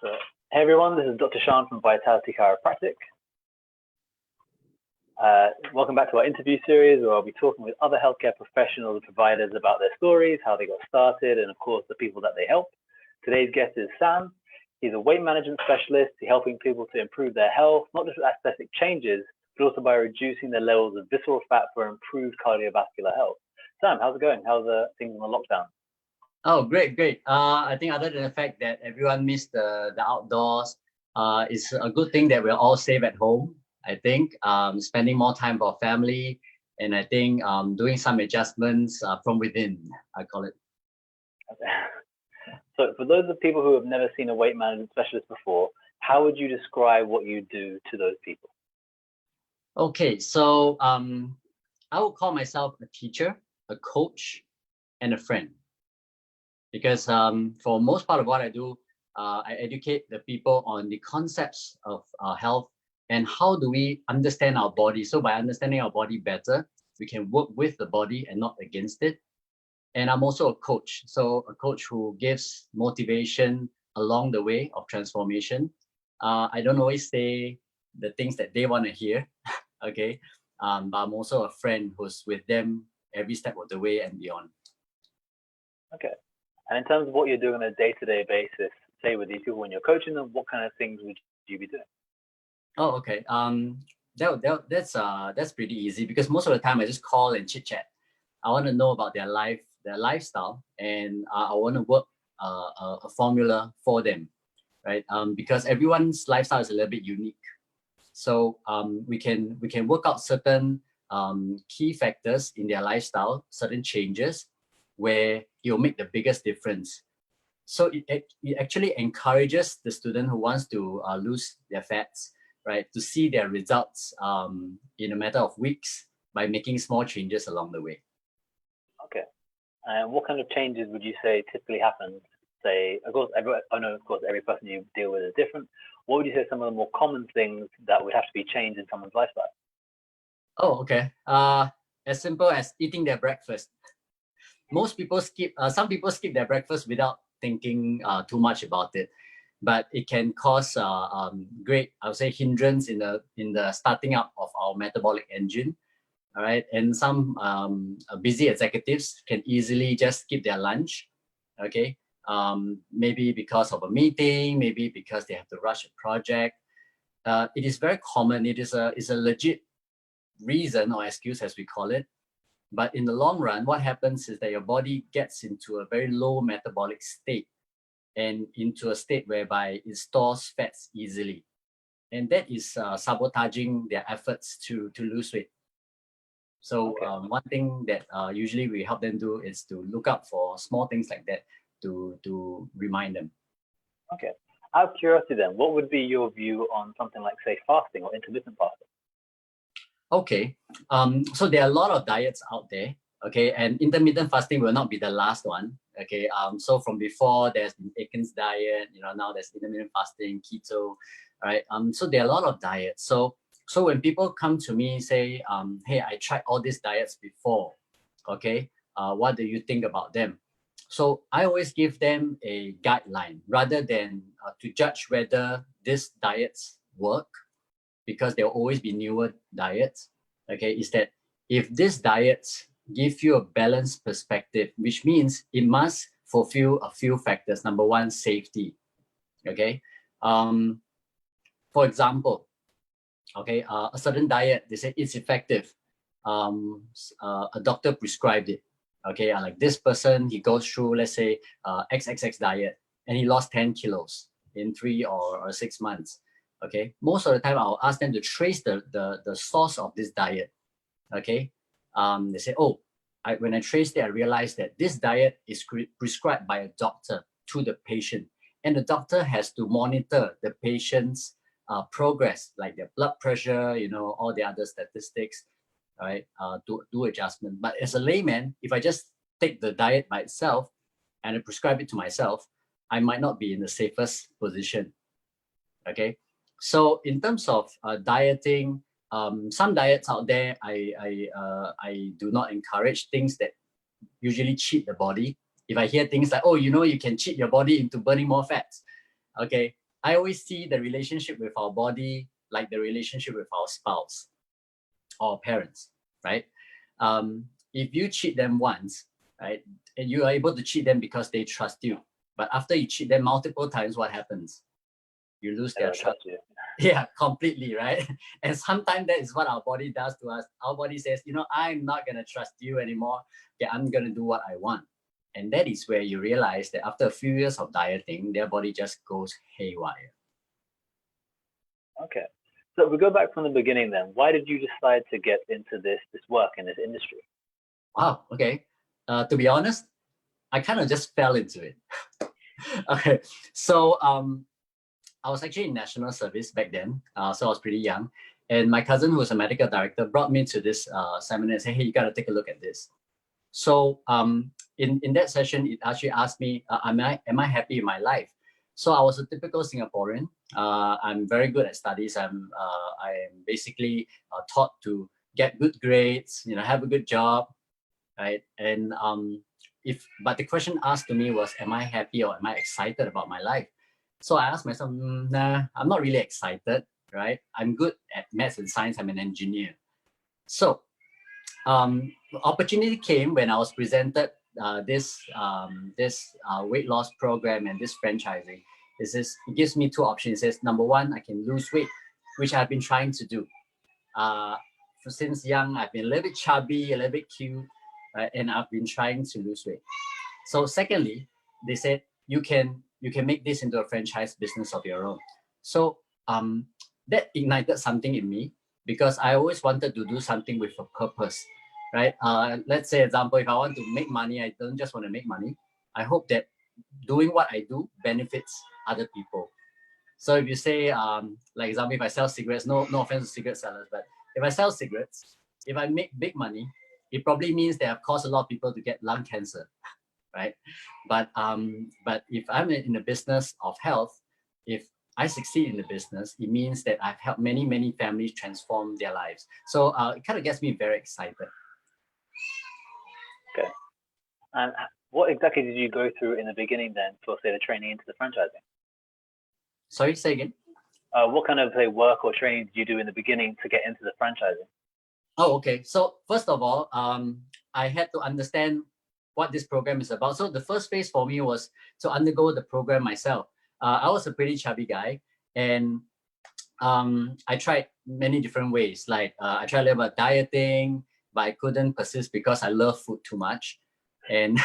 So, hey everyone, this is Dr. Shaan from Vitality Chiropractic. Welcome back to our interview series where I'll be talking with other healthcare professionals and providers about their stories, how they got started, and of course the people that they help. Today's guest is Sam. He's a weight management specialist. He's helping people to improve their health, not just with aesthetic changes, but also by reducing their levels of visceral fat for improved cardiovascular health. Sam, how's it going? How's things on the lockdown? Oh, great. I think other than the fact that everyone missed the outdoors, it's a good thing that we're all safe at home. I think spending more time with our family, and I think doing some adjustments from within, I call it. Okay. So for those of people who have never seen a weight management specialist before, how would you describe what you do to those people? Okay, so I would call myself a teacher, a coach, and a friend. Because for most part of what I do, I educate the people on the concepts of health and how do we understand our body. So by understanding our body better, we can work with the body and not against it. And I'm also a coach. So a coach who gives motivation along the way of transformation. I don't always say the things that they want to hear, okay? But I'm also a friend who's with them every step of the way and beyond. Okay. And in terms of what you're doing on a day-to-day basis, say with these people when you're coaching them, what kind of things would you be doing? Oh, okay. That's pretty easy because most of the time I just call and chit chat. I want to know about their life, their lifestyle, and I want to work a formula for them, right? Because everyone's lifestyle is a little bit unique. So we can work out certain key factors in their lifestyle, certain changes, where it will make the biggest difference. So it actually encourages the student who wants to lose their fats, right, to see their results in a matter of weeks by making small changes along the way. Okay. And what kind of changes would you say typically happen? Say, of course, every person you deal with is different. What would you say some of the more common things that would have to be changed in someone's lifestyle? Oh, okay. As simple as eating their breakfast. Most people some people skip their breakfast without thinking too much about it, but it can cause great, I would say, hindrance in the starting up of our metabolic engine. All right, and some busy executives can easily just skip their lunch. Okay, maybe because of a meeting, maybe because they have to rush a project. It is very common. It is a legit reason or excuse, as we call it. But in the long run, what happens is that your body gets into a very low metabolic state and into a state whereby it stores fats easily. And that is sabotaging their efforts to lose weight. So okay. One thing that usually we help them do is to look out for small things like that to remind them. Okay. Out of curiosity then, what would be your view on something like, say, fasting or intermittent fasting? Okay, so there are a lot of diets out there, okay, and intermittent fasting will not be the last one, okay. So from before, there's been Atkins diet, now there's intermittent fasting, keto, right? So there are a lot of diets. So when people come to me say, hey, I tried all these diets before, okay, what do you think about them? So I always give them a guideline rather than to judge whether these diets work, because there will always be newer diets, okay, is that if these diets give you a balanced perspective, which means it must fulfill a few factors. Number one, safety, okay? For example, okay, a certain diet, they say it's effective. A doctor prescribed it, okay? Like this person, he goes through, let's say, XXX diet, and he lost 10 kilos in 3 or 6 months. Okay, most of the time I'll ask them to trace the source of this diet. Okay, they say, oh, when I traced it, I realized that this diet is prescribed by a doctor to the patient, and the doctor has to monitor the patient's progress, like their blood pressure, all the other statistics, right? To do adjustment. But as a layman, if I just take the diet by itself and I prescribe it to myself, I might not be in the safest position. Okay. So in terms of dieting, some diets out there, I do not encourage things that usually cheat the body. If I hear things like, oh, you can cheat your body into burning more fats, okay, I always see the relationship with our body like the relationship with our spouse or parents, right? If you cheat them once, right, and you are able to cheat them because they trust you, but after you cheat them multiple times, what happens? You lose their trust. Yeah, completely, right? And sometimes that is what our body does to us. Our body says, you know, I'm not going to trust you anymore. Okay, I'm going to do what I want. And that is where you realize that after a few years of dieting, their body just goes haywire. Okay. So if we go back from the beginning then, why did you decide to get into this work in this industry? Wow, okay. To be honest, I kind of just fell into it. Okay, so I was actually in national service back then, so I was pretty young. And my cousin, who was a medical director, brought me to this seminar and said, hey, you got to take a look at this. So in that session, it actually asked me, am I happy in my life? So I was a typical Singaporean. I'm very good at studies. I am basically taught to get good grades, you know, have a good job, right? And but the question asked to me was, am I happy or am I excited about my life? So I asked myself, nah, I'm not really excited, right? I'm good at maths and science. I'm an engineer. So opportunity came when I was presented this weight loss program and this franchising. It gives me two options. It says, number one, I can lose weight, which I've been trying to do. Since young, I've been a little bit chubby, a little bit cute, right? And I've been trying to lose weight. So secondly, they said, you can make this into a franchise business of your own. So that ignited something in me because I always wanted to do something with a purpose, right? Let's say, example, if I want to make money, I don't just want to make money. I hope that doing what I do benefits other people. So if you say, like example, if I sell cigarettes, no offense to cigarette sellers, but if I sell cigarettes, if I make big money, it probably means that I've caused a lot of people to get lung cancer, right? But if I'm in the business of health, if I succeed in the business, it means that I've helped many families transform their lives. So it kind of gets me very excited. Okay. And what exactly did you go through in the beginning then for, say, the training into the franchising? Sorry, say again? What kind of, say, work or training did you do in the beginning to get into the franchising? Oh, okay. So first of all, I had to understand what this program is about. So the first phase for me was to undergo the program myself. I was a pretty chubby guy, and I tried many different ways. Like I tried a little bit of dieting, but I couldn't persist because I love food too much. And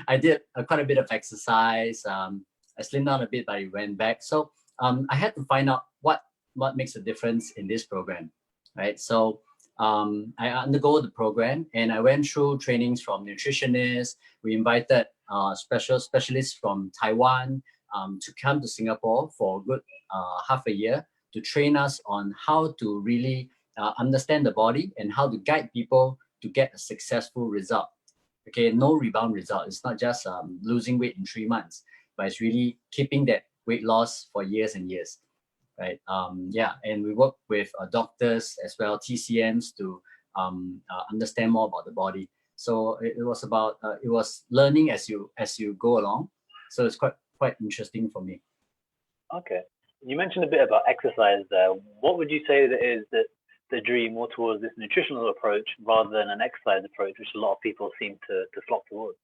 I did quite a bit of exercise. I slimmed down a bit, but I went back. So I had to find out what makes a difference in this program, right? So I undergo the program and I went through trainings from nutritionists. We invited specialists from Taiwan to come to Singapore for a good half a year to train us on how to really understand the body and how to guide people to get a successful result. Okay, no rebound result. It's not just losing weight in 3 months, but it's really keeping that weight loss for years and years. Right. Yeah, and we work with doctors as well, TCMs, to understand more about the body. So it was about it was learning as you go along. So it's quite interesting for me. Okay, you mentioned a bit about exercise there. What would you say that is that drew you more towards this nutritional approach rather than an exercise approach, which a lot of people seem to flock towards?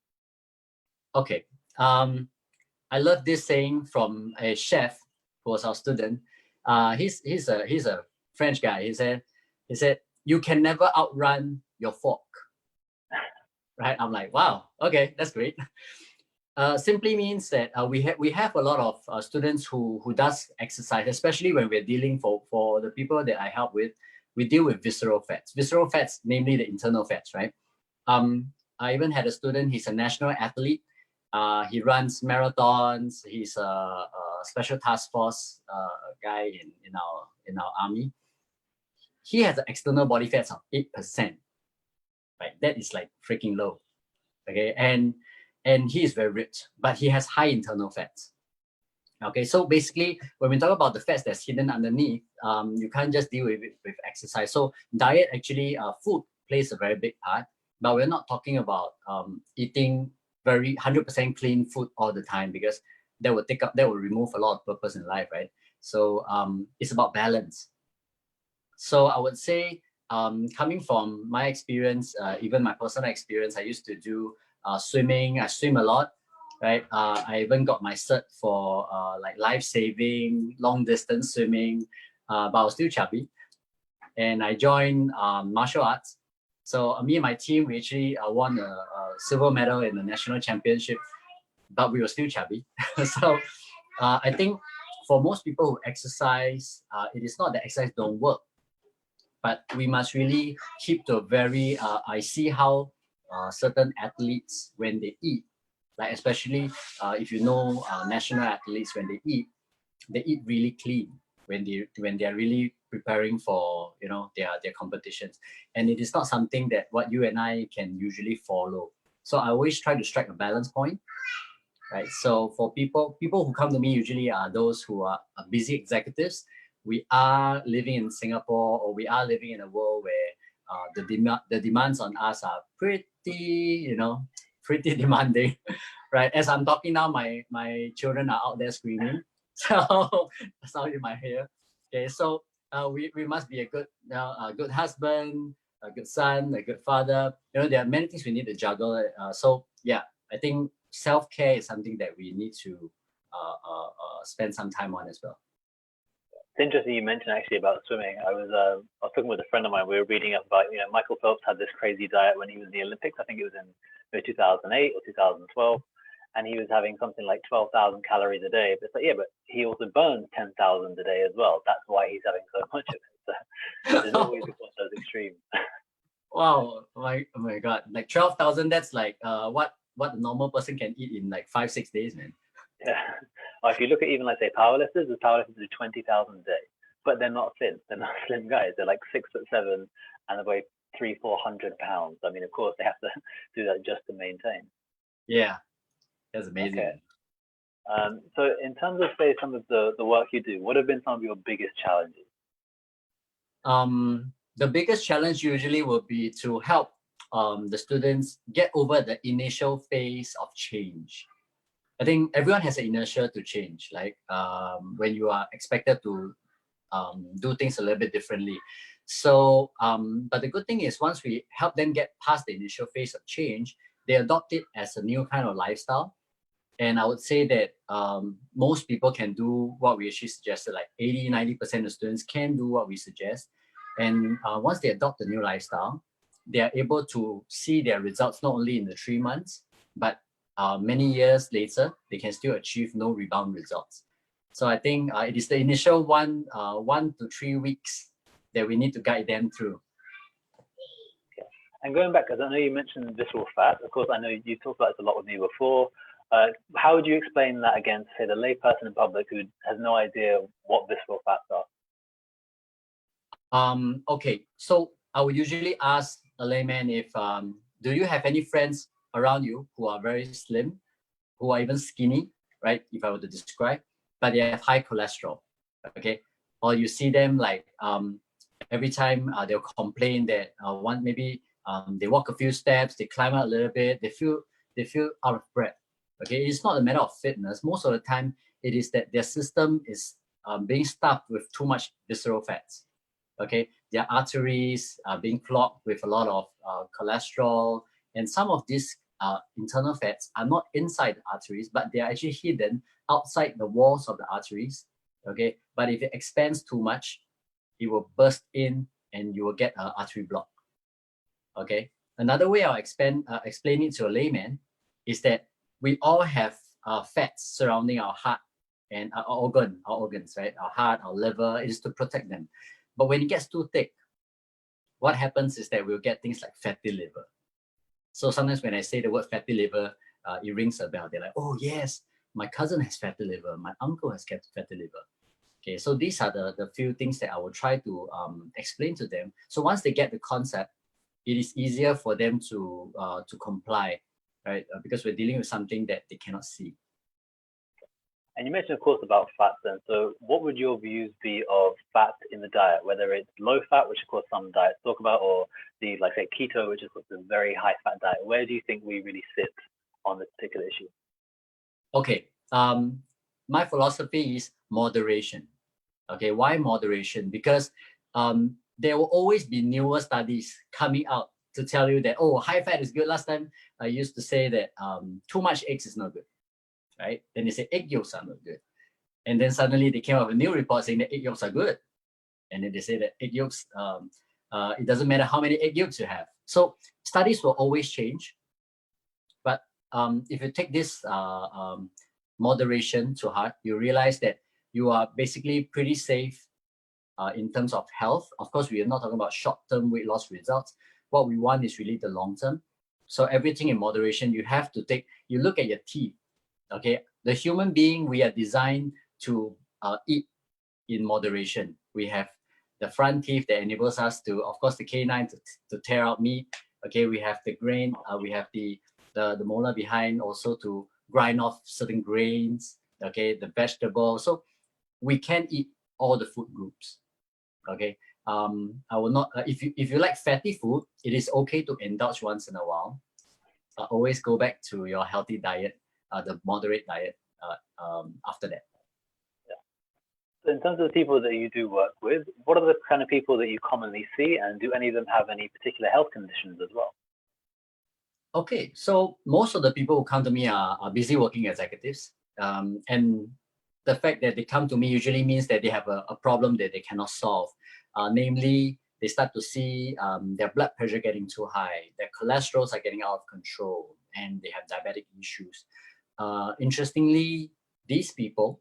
Okay, I love this saying from a chef who was our student. He's a French guy. He said, you can never outrun your fork. Right? I'm like, wow, okay, that's great. Simply means that we have a lot of students who does exercise, especially when we're dealing for the people that I help with. We deal with visceral fats. Visceral fats, namely the internal fats, right? I even had a student. He's a national athlete. He runs marathons. He's a special task force guy in our army. He has an external body fats of 8%. Right, that is like freaking low. Okay, and he is very rich, but he has high internal fats. Okay, so basically, when we talk about the fats that's hidden underneath, you can't just deal with it with exercise. So diet, actually, food plays a very big part, but we're not talking about eating very 100% clean food all the time, because that will remove a lot of purpose in life, right? So it's about balance. So I would say, coming from my experience, even my personal experience, I used to do swimming. I swim a lot, right? I even got my cert for like life-saving, long-distance swimming, but I was still chubby. And I joined martial arts. So me and my team, we actually won a silver medal in the national championship, but we were still chubby. So I think for most people who exercise, it is not that exercise don't work, but we must really keep to a very, I see how certain athletes, when they eat, like especially if you know national athletes, when they eat really clean when they're really preparing for, you know, their competitions. And it is not something that what you and I can usually follow. So I always try to strike a balance point, right? So for people who come to me usually are those who are busy executives. We are living in Singapore, or we are living in a world where the demands on us are pretty, you know, pretty demanding, right? As I'm talking now, my children are out there screaming, so that's how you might hear. Okay, so we must be a good husband, a good son, a good father. You know, there are many things we need to juggle. So yeah, I think self-care is something that we need to spend some time on as well. It's interesting you mentioned actually about swimming. I was talking with a friend of mine. We were reading up about, you know, Michael Phelps had this crazy diet when he was in the Olympics. I think it was in 2008 or 2012, and he was having something like 12,000 calories a day. But it's like, yeah, but he also burns 10,000 a day as well. That's why he's having so much of it. So there's always those extremes. Wow, oh my God, like 12,000. That's like what a normal person can eat in like 5-6 days, man. Yeah. Or if you look at even, like, say, powerlifters, the powerlifters do 20,000 a day, but they're not thin. They're not slim guys. They're like 6'7" and they weigh 300-400 pounds. I mean, of course, they have to do that just to maintain. Yeah, that's amazing. Okay. So in terms of, say, some of the work you do, what have been some of your biggest challenges? The biggest challenge usually will be to help the students get over the initial phase of change. I think everyone has an inertia to change, like when you are expected to do things a little bit differently. So, but the good thing is once we help them get past the initial phase of change, they adopt it as a new kind of lifestyle. And I would say that most people can do what we actually suggested, like 80-90% of students can do what we suggest. And once they adopt the new lifestyle, they are able to see their results not only in the 3 months, but many years later, they can still achieve no rebound results. So I think it is the initial 1 to 3 weeks that we need to guide them through. Okay. And going back, because I know you mentioned visceral fat, of course, I know you talked about this a lot with me before. How would you explain that again to, say, the layperson in public who has no idea what visceral fats are? Okay, so I would usually ask a layman if, do you have any friends around you who are very slim, who are even skinny, right? If I were to describe, but they have high cholesterol, okay? Or you see them like every time they'll complain that they walk a few steps, they climb out a little bit, they feel out of breath. Okay, it's not a matter of fitness. Most of the time, it is that their system is being stuffed with too much visceral fats. Okay, their arteries are being clogged with a lot of cholesterol, and some of these internal fats are not inside the arteries, but they are actually hidden outside the walls of the arteries. Okay, but if it expands too much, it will burst in and you will get an artery block. Okay, another way I'll explain it to a layman is that we all have fats surrounding our heart and our organs, right? Our heart, our liver, it is to protect them. But when it gets too thick, what happens is that we'll get things like fatty liver. So sometimes when I say the word fatty liver, it rings a bell. They're like, oh yes, my cousin has fatty liver, my uncle has fatty liver. Okay, so these are the few things that I will try to explain to them. So once they get the concept, it is easier for them to comply, right? Because we're dealing with something that they cannot see. And you mentioned, of course, about fats then. So what would your views be of fat in the diet, whether it's low fat, which of course some diets talk about, or the, like, say, keto, which is of course a very high fat diet? Where do you think we really sit on this particular issue? Okay, my philosophy is moderation. Okay, why moderation? Because there will always be newer studies coming out to tell you that, oh, high fat is good. Last time I used to say that too much eggs is not good, right? Then they say egg yolks are not good. And then suddenly they came up with a new report saying that egg yolks are good. And then they say that egg yolks, it doesn't matter how many egg yolks you have. So studies will always change. But if you take this moderation to heart, you realize that you are basically pretty safe in terms of health. Of course, we are not talking about short-term weight loss results. What we want is really the long-term. So everything in moderation, you have to take, you look at your teeth, okay? The human being, we are designed to eat in moderation. We have the front teeth that enables us to, of course, the canine to tear out meat. Okay, we have the grain, we have the molar behind also to grind off certain grains, okay, the vegetables. So we can eat all the food groups, okay? I will not, if you like fatty food, it is okay to indulge once in a while. Always go back to your healthy diet, the moderate diet after that. So in terms of the people that you do work with, what are the kind of people that you commonly see, and do any of them have any particular health conditions as well? Okay, so most of the people who come to me are busy working executives. And the fact that they come to me usually means that they have a problem that they cannot solve. Namely, they start to see their blood pressure getting too high, their cholesterols are getting out of control, and they have diabetic issues. Interestingly, these people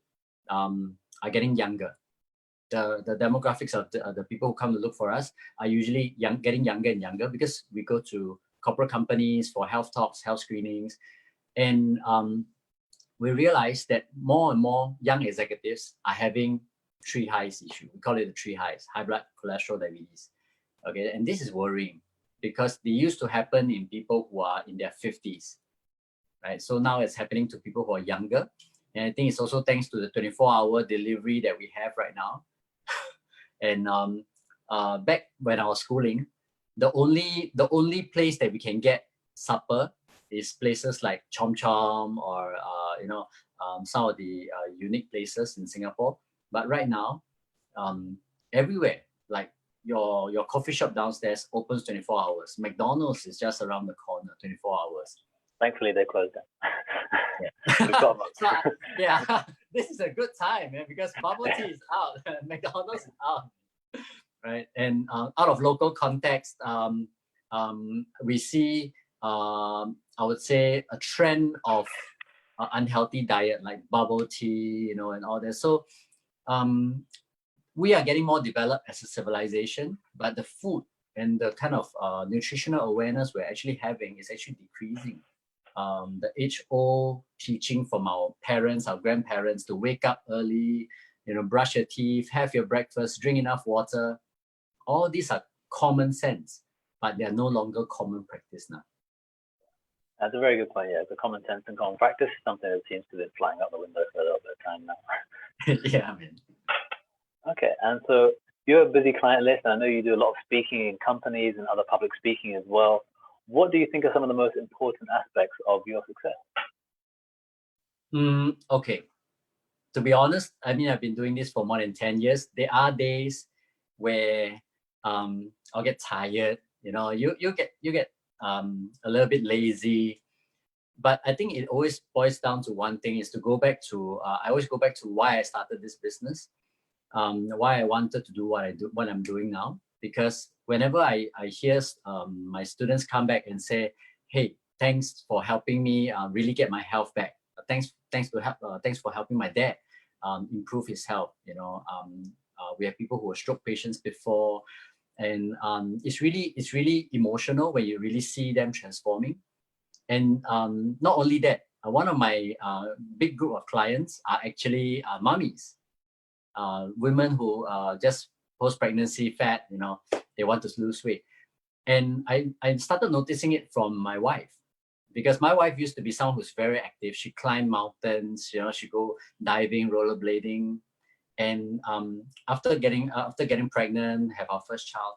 are getting younger. The demographics of the people who come to look for us are usually getting younger and younger, because we go to corporate companies for health talks, health screenings. And we realize that more and more young executives are having three highs issue. We call it the three highs: high blood, cholesterol, diabetes. Okay, and this is worrying because they used to happen in people who are in their 50s, right? So now it's happening to people who are younger. And I think it's also thanks to the 24-hour delivery that we have right now. And back when I was schooling, the only place that we can get supper is places like Chom Chom or some of the unique places in Singapore. But right now, everywhere, like your coffee shop downstairs opens 24 hours. McDonald's is just around the corner, 24 hours. Thankfully, they closed down. Yeah. So, yeah, this is a good time, man, because bubble tea is out, McDonald's is out, right? And out of local context, we see, I would say, a trend of unhealthy diet like bubble tea, and all that. So we are getting more developed as a civilization, but the food and the kind of nutritional awareness we're actually having is actually decreasing. The age-old teaching from our parents, our grandparents, to wake up early, brush your teeth, have your breakfast, drink enough water. All these are common sense, but they are no longer common practice now. That's a very good point. Yeah, the common sense and common practice is something that seems to be flying out the window for a little bit of time now. Yeah, man. Okay, and so you have a busy client list, and I know you do a lot of speaking in companies and other public speaking as well. What do you think are some of the most important aspects of your success? Okay. To be honest, I mean, I've been doing this for more than 10 years. There are days where I'll get tired. You get a little bit lazy. But I think it always boils down to one thing: is to go back to. I always go back to why I started this business, why I wanted to do what I'm doing now. Because whenever I hear my students come back and say, "Hey, thanks for helping me really get my health back. Thanks for helping my dad improve his health." We have people who were stroke patients before, and it's really emotional when you really see them transforming. And not only that, one of my big group of clients are actually mummies, women who just post-pregnancy fat, they want to lose weight. And I started noticing it from my wife, because my wife used to be someone who's very active. She climbed mountains, she go diving, rollerblading. And after getting pregnant, have our first child,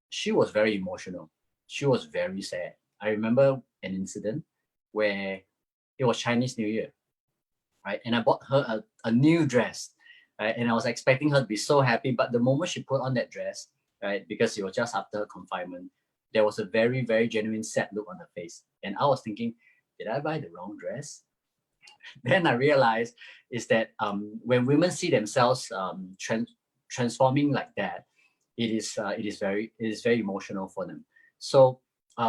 she was very emotional. She was very sad. I remember an incident where it was Chinese New Year, right? And I bought her a new dress, right? And I was expecting her to be so happy, but the moment she put on that dress, right, because it was just after her confinement, there was a very, very genuine sad look on her face. And I was thinking, did I buy the wrong dress? Then I realized is that when women see themselves transforming like that, it is very emotional for them. So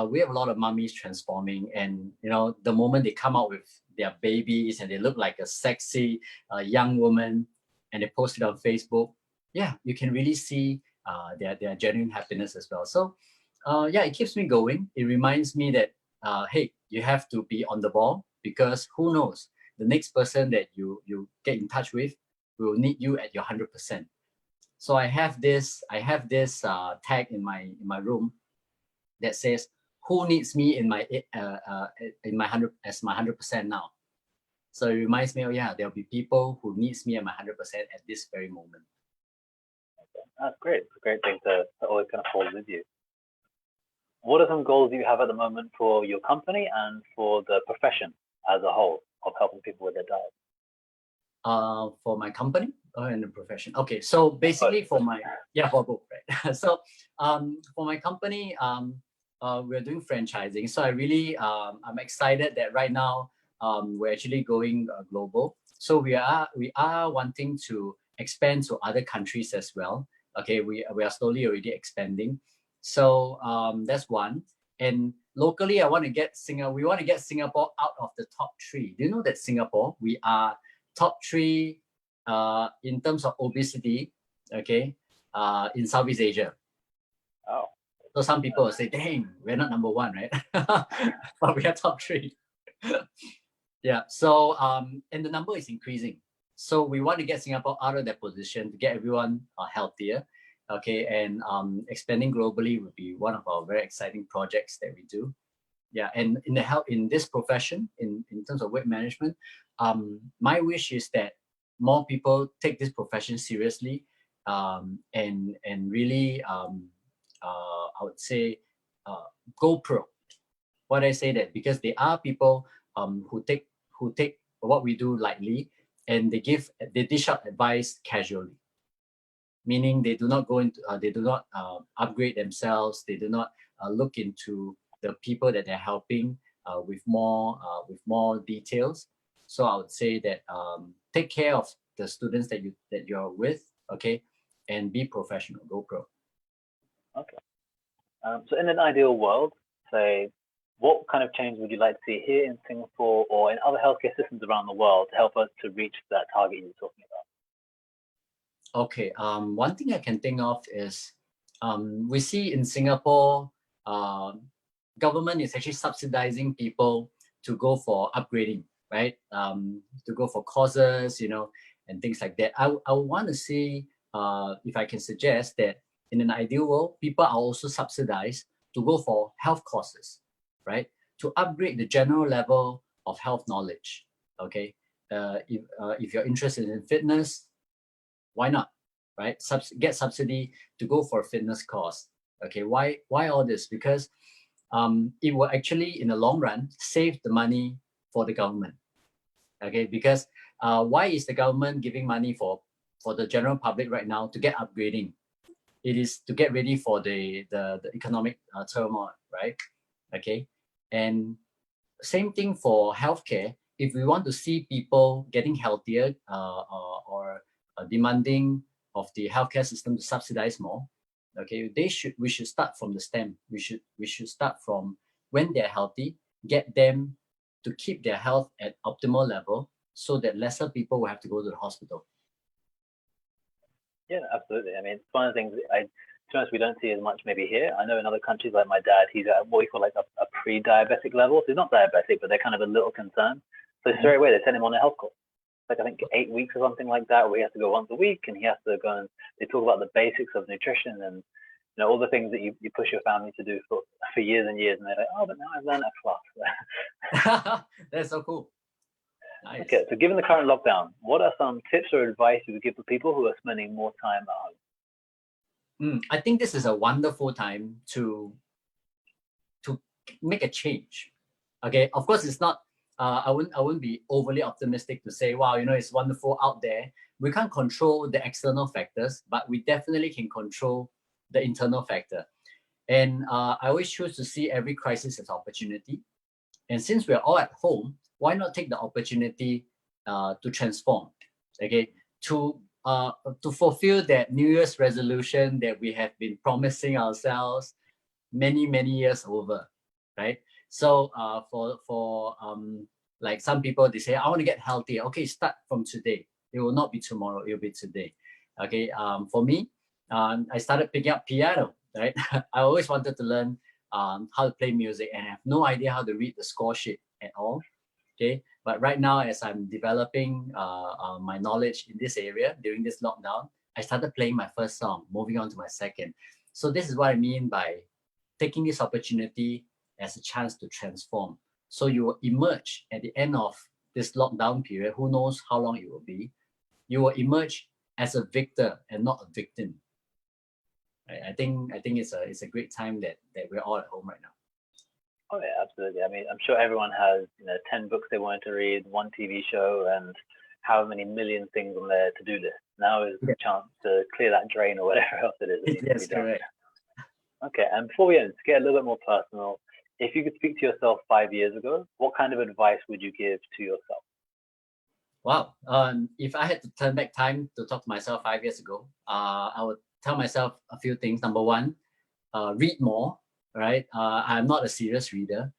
we have a lot of mummies transforming, and the moment they come out with their babies and they look like a sexy young woman, and they post it on Facebook, yeah, you can really see their genuine happiness as well. So yeah, it keeps me going. It reminds me that hey, you have to be on the ball, because who knows, the next person that you get in touch with will need you at your 100%. So I have this tag in my room that says, "Who needs me in my 100% now?" So it reminds me, oh yeah, there'll be people who needs me at my 100% at this very moment. That's great. It's a great thing to always kind of hold with you. What are some goals you have at the moment for your company and for the profession as a whole of helping people with their diet? For my company or in the profession? Okay, so basically for both, right? So for my company, we're doing franchising. So I really I'm excited that right now we're actually going global. So we are wanting to expand to other countries as well. Okay, we are slowly already expanding. So that's one. And locally, we want to get Singapore out of the top 3. Do you know that Singapore, we are top 3 in terms of obesity, okay, in Southeast Asia. Oh. So some people will say, dang, we're not number 1, right? But we are top 3. Yeah, so and the number is increasing. So we want to get Singapore out of that position to get everyone healthier. Okay, and expanding globally would be one of our very exciting projects that we do. Yeah, and in this profession, in terms of weight management, my wish is that more people take this profession seriously, and really, I would say, go pro. Why do I say that? Because there are people who take what we do lightly, and they dish out advice casually. Meaning they do not go into, they do not upgrade themselves. They do not look into the people that they're helping with more details. So I would say that take care of the students that you're with, okay, and be professional, go pro. Okay. So in an ideal world, say, what kind of change would you like to see here in Singapore or in other healthcare systems around the world to help us to reach that target you're talking about? Okay, one thing I can think of is we see in Singapore, government is actually subsidizing people to go for upgrading, right? To go for courses, and things like that. I want to see if I can suggest that in an ideal world, people are also subsidized to go for health courses, right? To upgrade the general level of health knowledge, okay? If you're interested in fitness, why not, right? Get subsidy to go for a fitness course. Okay, why all this? Because it will actually, in the long run, save the money for the government. Okay, because why is the government giving money for the general public right now to get upgrading? It is to get ready for the economic turmoil, right? Okay, and same thing for healthcare. If we want to see people getting healthier or demanding of the healthcare system to subsidize more, okay, we should start from the stem. We should start from when they're healthy, get them to keep their health at optimal level so that lesser people will have to go to the hospital. Yeah, absolutely. I mean, it's one of the things to be honest, we don't see as much maybe here. I know in other countries like my dad, he's at what we call like a pre-diabetic level. So he's not diabetic, but they're kind of a little concerned. So straight away they send him on a health course. Like I think 8 weeks or something like that, where he has to go once a week, and he has to go and they talk about the basics of nutrition and all the things that you push your family to do for years and years, and they're like, oh, but now I've learned a class. That's so cool. Nice. Okay, so given the current lockdown, what are some tips or advice you would give to people who are spending more time at home? I think this is a wonderful time to make a change. Okay, of course, it's not I wouldn't be overly optimistic to say, wow, it's wonderful out there. We can't control the external factors, but we definitely can control the internal factor. And I always choose to see every crisis as opportunity. And since we're all at home, why not take the opportunity to transform, okay? To fulfill that New Year's resolution that we have been promising ourselves many years over, right? So for like some people, they say, I want to get healthy. Okay, start from today. It will not be tomorrow, it will be today. Okay, for me, I started picking up piano, right? I always wanted to learn how to play music, and I have no idea how to read the score sheet at all. Okay, but right now, as I'm developing my knowledge in this area during this lockdown, I started playing my first song, moving on to my second. So this is what I mean by taking this opportunity as a chance to transform. So you will emerge at the end of this lockdown period, who knows how long it will be, you will emerge as a victor and not a victim. Right? I think it's a great time that we're all at home right now. Oh yeah, absolutely. I mean, I'm sure everyone has 10 books they wanted to read, one TV show, and how many million things on their to-do list. Now is the chance to clear that drain or whatever else it is that needs to be done. Correct. Okay, and before we end, to get a little bit more personal, if you could speak to yourself 5 years ago, what kind of advice would you give to yourself? Wow. If I had to turn back time to talk to myself 5 years ago, I would tell myself a few things. Number one, read more, right? I'm not a serious reader,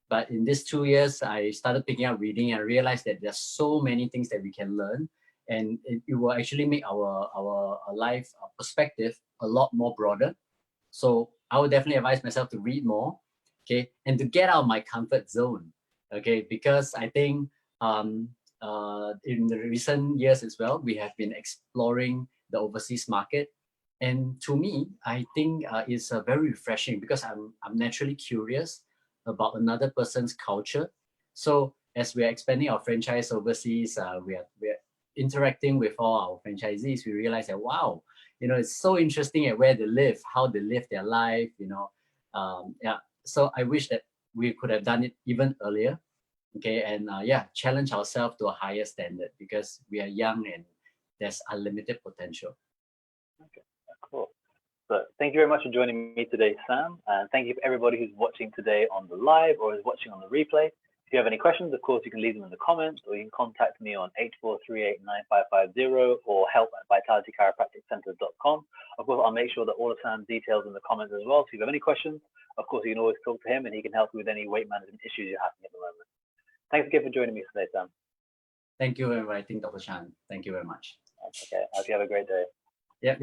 but in these 2 years, I started picking up reading and realized that there's so many things that we can learn, and it will actually make our life perspective a lot more broader. So I would definitely advise myself to read more, okay, and to get out of my comfort zone, okay, because I think in the recent years as well, we have been exploring the overseas market, and to me, I think it's very refreshing because I'm naturally curious about another person's culture. So as we're expanding our franchise overseas, we're interacting with all our franchisees. We realize that wow, it's so interesting at where they live, how they live their life. Yeah. So I wish that we could have done it even earlier. Okay, and challenge ourselves to a higher standard because we are young and there's unlimited potential. Okay, cool. So thank you very much for joining me today, Sam, and thank you for everybody who's watching today on the live or is watching on the replay. If you have any questions, of course, you can leave them in the comments, or you can contact me on 84389550 or help@vitalitychiropracticcentre.com. Of course, I'll make sure that all of Sam's details in the comments as well. So if you have any questions, of course, you can always talk to him and he can help you with any weight management issues you're having at the moment. Thanks again for joining me today, Sam. Thank you for inviting Dr. Shaan. Thank you very much. Okay, I hope you have a great day. Yep.